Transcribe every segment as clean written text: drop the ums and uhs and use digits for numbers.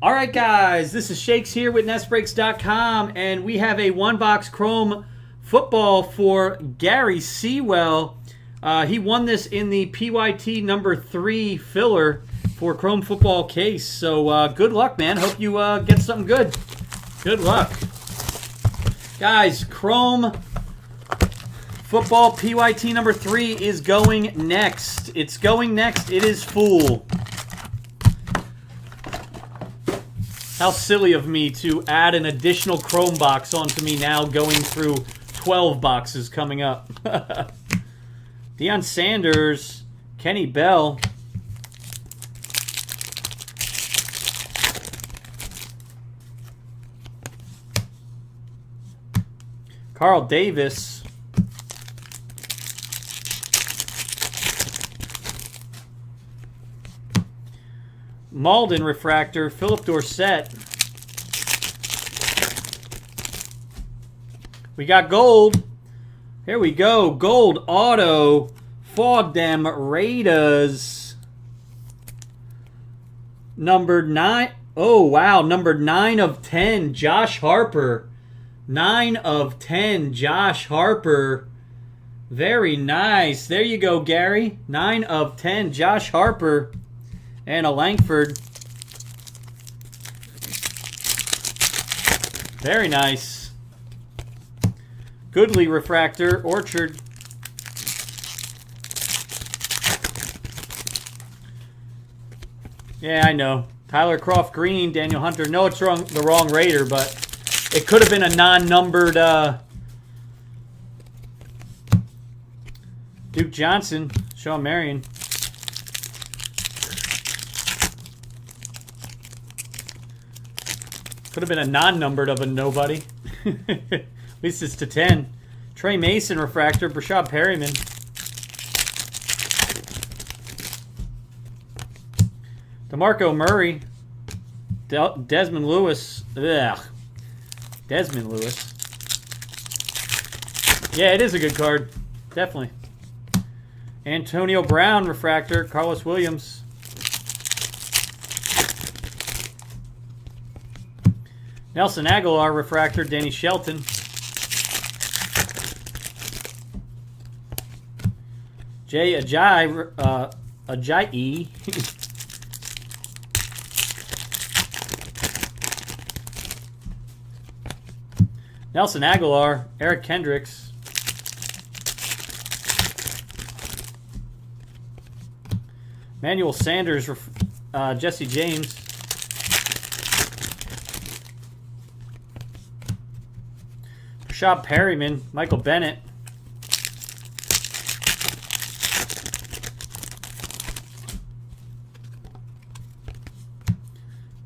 All right, guys, this is Shakes here with NestBreaks.com, and we have a one-box Chrome football for Gary Sewell. He won this in the PYT number 3 filler for Chrome football case. So good luck, man. Hope you get something good. Good luck. Guys, Chrome football PYT number 3 is going next. It's going next. It is full. How silly of me to add an additional Chrome box onto me now going through 12 boxes coming up. Deion Sanders, Kenny Bell. Carl Davis. Malden refractor, Philip Dorsett. We got gold. Here we go. Gold auto for them Raiders. Number 9. Oh, wow. Number 9 of 10, Josh Harper. 9 of 10, Josh Harper. Very nice. There you go, Gary. 9 of 10, Josh Harper. And a Langford. Very nice. Goodley refractor, Orchard. Yeah, I know. Tyler Croft Green, Daniel Hunter. No, it's the wrong Raider, but it could have been a non-numbered Duke Johnson, Sean Marion. Could have been a non-numbered of a nobody. At least it's to 10. Trey Mason refractor, Brashad Perryman. DeMarco Murray. Desmond Lewis. Ugh. Desmond Lewis. Yeah, it is a good card. Definitely. Antonio Brown refractor, Carlos Williams. Nelson Aguilar refractor, Danny Shelton. Jay Ajayi. Nelson Aguilar, Eric Kendricks. Manuel Sanders, Jesse James. Brashad Perryman, Michael Bennett.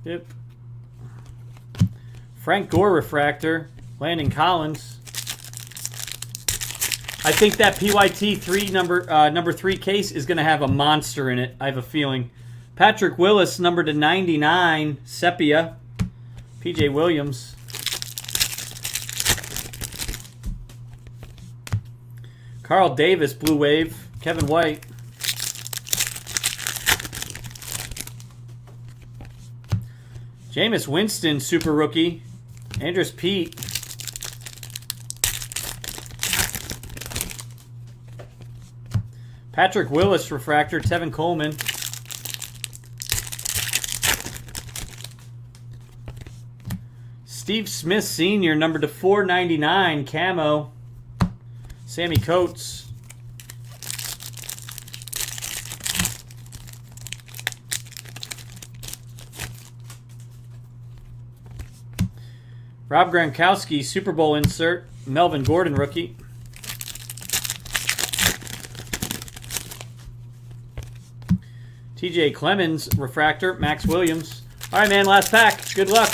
Yep. Frank Gore refractor, Landon Collins. I think that PYT 3 number 3 case is going to have a monster in it. I have a feeling. Patrick Willis, number to 99, Sepia. PJ Williams. Carl Davis, Blue Wave. Kevin White. Jameis Winston, Super Rookie. Andres Pete. Patrick Willis, refractor. Tevin Coleman. Steve Smith, Sr., number to 499, camo. Sammy Coates. Rob Gronkowski, Super Bowl insert. Melvin Gordon, rookie. TJ Clemens, refractor. Max Williams. All right, man, last pack. Good luck.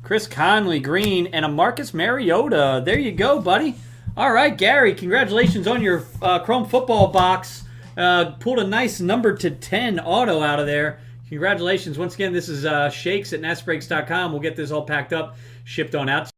Chris Conley, green, and a Marcus Mariota. There you go, buddy. All right, Gary, congratulations on your Chrome football box. Pulled a nice number to 10 auto out of there. Congratulations. Once again, this is Shakes at NestBreaks.com. We'll get this all packed up, shipped on out.